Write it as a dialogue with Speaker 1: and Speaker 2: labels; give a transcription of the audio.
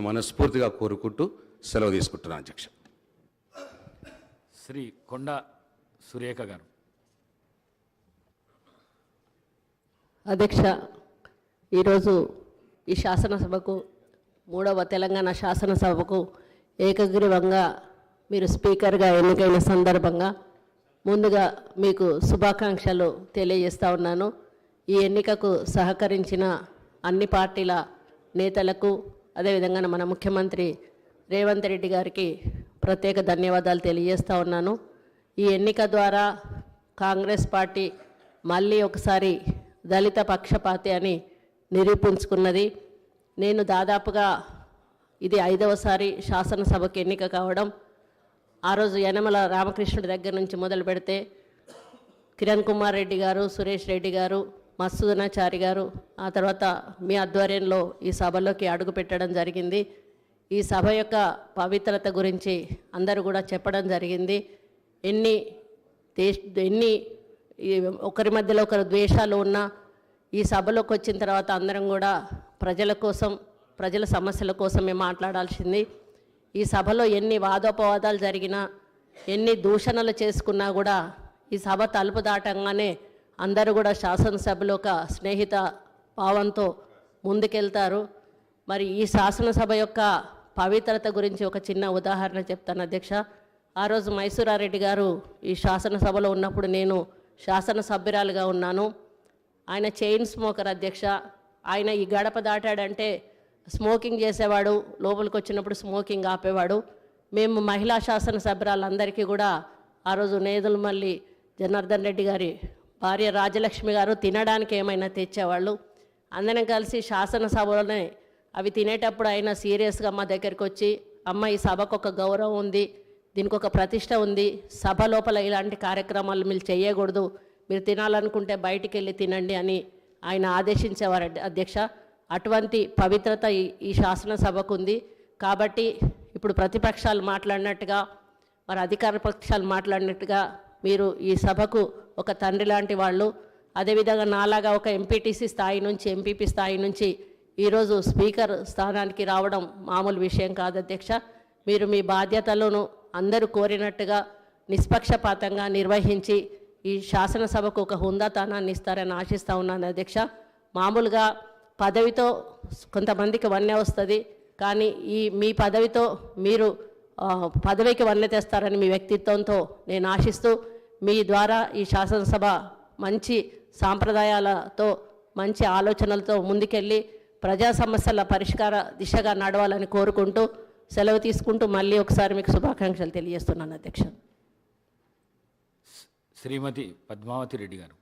Speaker 1: మనస్ఫూర్తిగా కోరుకుంటూ సెలవు తీసుకుంటున్నాను అధ్యక్ష.
Speaker 2: శ్రీ కొండ సురేఖ గారు.
Speaker 3: అధ్యక్ష, ఈరోజు ఈ శాసనసభకు 3వ తెలంగాణ శాసనసభకు ఏకగ్రీవంగా మీరు స్పీకర్గా ఎన్నికైన సందర్భంగా ముందుగా మీకు శుభాకాంక్షలు తెలియజేస్తూ ఉన్నాను. ఈ ఎన్నికకు సహకరించిన అన్ని పార్టీల నేతలకు, అదేవిధంగా మన ముఖ్యమంత్రి రేవంత్ రెడ్డి గారికి ప్రత్యేక ధన్యవాదాలు తెలియజేస్తూ ఉన్నాను. ఈ ఎన్నిక ద్వారా కాంగ్రెస్ పార్టీ మళ్ళీ ఒకసారి దళిత పక్షపాతి అని నిరూపించుకున్నది. నేను దాదాపుగా ఇది 5వసారి శాసనసభకు ఎన్నిక కావడం. ఆ రోజు యనమల రామకృష్ణుడి దగ్గర నుంచి మొదలు పెడితే కిరణ్ కుమార్ రెడ్డి గారు, సురేష్ రెడ్డి గారు, మత్సూదనాచారి గారు, ఆ తర్వాత మీ ఆధ్వర్యంలో ఈ సభలోకి అడుగు పెట్టడం జరిగింది. ఈ సభ యొక్క పవిత్రత గురించి అందరూ కూడా చెప్పడం జరిగింది. ఎన్ని ఒకరి మధ్యలో ఒకరు ద్వేషాలు ఉన్నా ఈ సభలోకి వచ్చిన తర్వాత అందరం కూడా ప్రజల కోసం, ప్రజల సమస్యల కోసమే మాట్లాడాల్సింది. ఈ సభలో ఎన్ని వాదోపవాదాలు జరిగినా, ఎన్ని దూషణలు చేసుకున్నా కూడా ఈ సభ తలుపు దాటంగానే అందరూ కూడా శాసనసభలో ఒక స్నేహిత భావంతో ముందుకెళ్తారు. మరి ఈ శాసనసభ యొక్క పవిత్రత గురించి ఒక చిన్న ఉదాహరణ చెప్తాను అధ్యక్ష. ఆ రోజు మైసూరారెడ్డి గారు ఈ శాసనసభలో ఉన్నప్పుడు నేను శాసనసభ్యురాలుగా ఉన్నాను. ఆయన చైన్ స్మోకర్ అధ్యక్ష. ఆయన ఈ గడప దాటాడంటే స్మోకింగ్ చేసేవాడు, లోపలికి వచ్చినప్పుడు స్మోకింగ్ ఆపేవాడు. మేము మహిళా శాసనసభ్యురాలందరికీ కూడా ఆ రోజు నేదులమల్లి జనార్దన్ రెడ్డి గారి భార్య రాజలక్ష్మి గారు తినడానికి ఏమైనా తెచ్చేవాళ్ళు. అందరం కలిసి శాసనసభలోనే అవి తినేటప్పుడు అయినా సీరియస్గా మా దగ్గరికి వచ్చి, అమ్మ ఈ సభకు ఒక గౌరవం ఉంది, దీనికి ఒక ప్రతిష్ట ఉంది, సభ లోపల ఇలాంటి కార్యక్రమాలు మీరు చేయకూడదు, మీరు తినాలనుకుంటే బయటికి వెళ్ళి తినండి అని ఆయన ఆదేశించేవారు అధ్యక్ష. అటువంటి పవిత్రత ఈ శాసనసభకు ఉంది. కాబట్టి ఇప్పుడు ప్రతిపక్షాలు మాట్లాడినట్టుగా, మరి అధికార పక్షాలు మాట్లాడినట్టుగా మీరు ఈ సభకు ఒక తండ్రి లాంటి వాళ్ళు. అదేవిధంగా నాలాగా ఒక ఎంపీటీసీ స్థాయి నుంచి, ఎంపీపీ స్థాయి నుంచి ఈరోజు స్పీకర్ స్థానానికి రావడం మామూలు విషయం కాదు అధ్యక్ష. మీరు మీ బాధ్యతలను అందరూ కోరినట్టుగా నిష్పక్షపాతంగా నిర్వహించి ఈ శాసనసభకు ఒక హుందాతనాన్ని ఇస్తారని ఆశిస్తూ ఉన్నాను అధ్యక్ష. మామూలుగా పదవితో కొంతమందికి వన్నె వస్తుంది, కానీ మీ పదవితో మీరు పదవికి వన్నె తెస్తారని మీ వ్యక్తిత్వంతో నేను ఆశిస్తూ, మీ ద్వారా ఈ శాసనసభ మంచి సాంప్రదాయాలతో, మంచి ఆలోచనలతో ముందుకెళ్ళి ప్రజా సమస్యల పరిష్కార దిశగా నడవాలని కోరుకుంటూ సెలవు తీసుకుంటూ మళ్ళీ ఒకసారి మీకు శుభాకాంక్షలు తెలియజేస్తున్నాను అధ్యక్ష.
Speaker 2: శ్రీమతి పద్మావతి రెడ్డి గారు.